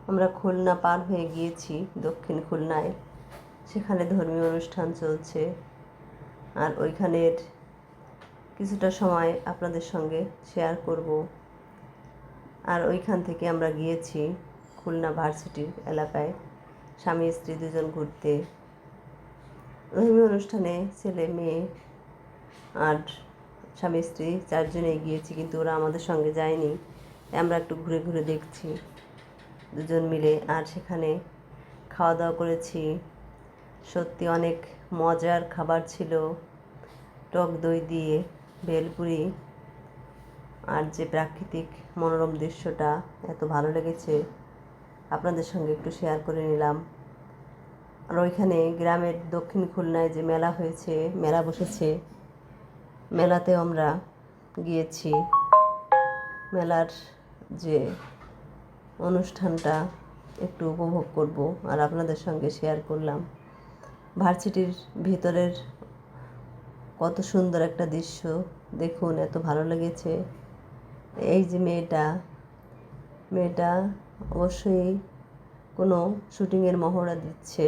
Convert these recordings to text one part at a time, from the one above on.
আমরা খুলনা পার হয়ে গিয়েছি, দক্ষিণ খুলনায়। সেখানে ধর্মীয় অনুষ্ঠান চলছে, আর ওইখানের কিছুটা সময় আপনাদের সঙ্গে শেয়ার করব। আর ওইখান থেকে আমরা গিয়েছি খুলনা ভার্সিটির এলাকায় স্বামী স্ত্রী দুজন ঘুরতে। ধর্মীয় অনুষ্ঠানে ছেলে মেয়ে আর স্বামী স্ত্রী চারজনেই গিয়েছি, কিন্তু ওরা আমাদের সঙ্গে যায়নি। আমরা একটু ঘুরে ঘুরে দেখছি দুজন মিলে। আর সেখানে খাওয়া দাওয়া করেছি, সত্যি অনেক মজার খাবার ছিল। টক দই দিয়ে ভেলপুরি, আর যে প্রাকৃতিক মনোরম দৃশ্যটা এত ভালো লেগেছে, আপনাদের সঙ্গে একটু শেয়ার করে নিলাম। আর ওইখানে গ্রামের দক্ষিণ খুলনায় যে মেলা হয়েছে, মেলা বসেছে, মেলাতেও আমরা গিয়েছি। মেলার যে অনুষ্ঠানটা একটু উপভোগ করব আর আপনাদের সঙ্গে শেয়ার করলাম। ভার্সিটির ভিতরের কত সুন্দর একটা দৃশ্য দেখুন, এত ভালো লেগেছে। এই যে মেয়েটা অবশ্যই কোনো শুটিংয়ের মহড়া দিচ্ছে,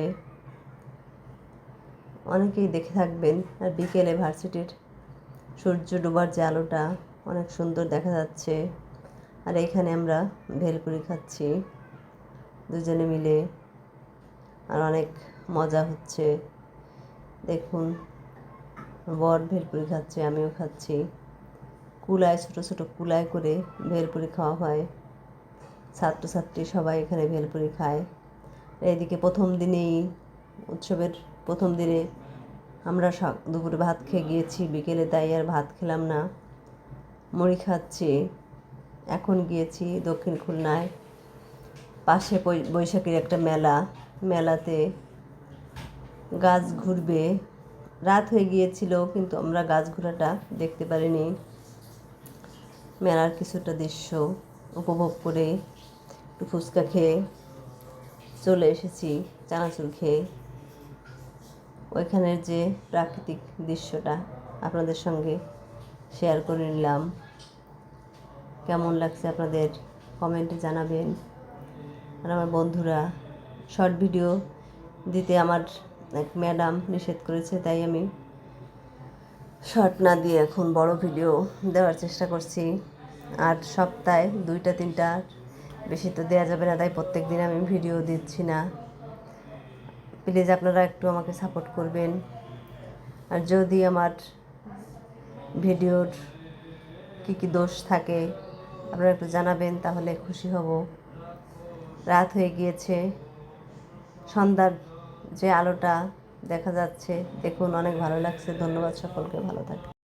অনেকেই দেখে থাকবেন। আর বিকেলে ভার্সিটির সূর্য ডোবার যে আলোটা অনেক সুন্দর দেখা যাচ্ছে। আর এইখানে আমরা ভেলপুরি খাচ্ছি দুজনে মিলে, আর অনেক মজা হচ্ছে। দেখুন, বর ভেলপুরি খাচ্ছে, আমিও খাচ্ছি। কুলায়, ছোটো ছোটো কুলায় করে ভেলপুরি খাওয়া হয়। ছাত্রছাত্রী সবাই এখানে ভেলপুরি খায়। এইদিকে উৎসবের প্রথম দিনে আমরা দুপুরে ভাত খেয়ে গিয়েছি, বিকেলে তাই আর ভাত খেলাম না, মুড়ি খাচ্ছি। এখন গিয়েছি দক্ষিণ খুলনায়, পাশে বৈশাখীর একটা মেলাতে গাছ ঘুরবে। রাত হয়ে গিয়েছিল, কিন্তু আমরা গাছ ঘোরাটা দেখতে পারিনি। মেলার কিছুটা দৃশ্য উপভোগ করে একটু ফুচকা খেয়ে চলে এসেছি, চানাচুর খেয়ে। ওইখানের যে প্রাকৃতিক দৃশ্যটা আপনাদের সঙ্গে শেয়ার করে নিলাম। কেমন লাগছে আপনাদের কমেন্টে জানাবেন। আর আমার বন্ধুরা, শর্ট ভিডিও দিতে আমার এক ম্যাডাম নিষেধ করেছে, তাই আমি শর্ট না দিয়ে এখন বড় ভিডিও দেওয়ার চেষ্টা করছি। আর সপ্তাহে 2-3টা, বেশি তো দেওয়া যাবে না, তাই প্রত্যেক দিন আমি ভিডিও দিচ্ছি না। প্লিজ আপনারা একটু আমাকে সাপোর্ট করবেন। আর যদি আমার ভিডিওর কী দোষ থাকে আপনারা একটু জানাবেন, তাহলে খুশি হব। রাত হয়ে গিয়েছে, সন্ধ্যার যে আলোটা দেখা যাচ্ছে দেখুন, অনেক ভালো লাগছে। ধন্যবাদ সকলকে, ভালো থাকবে।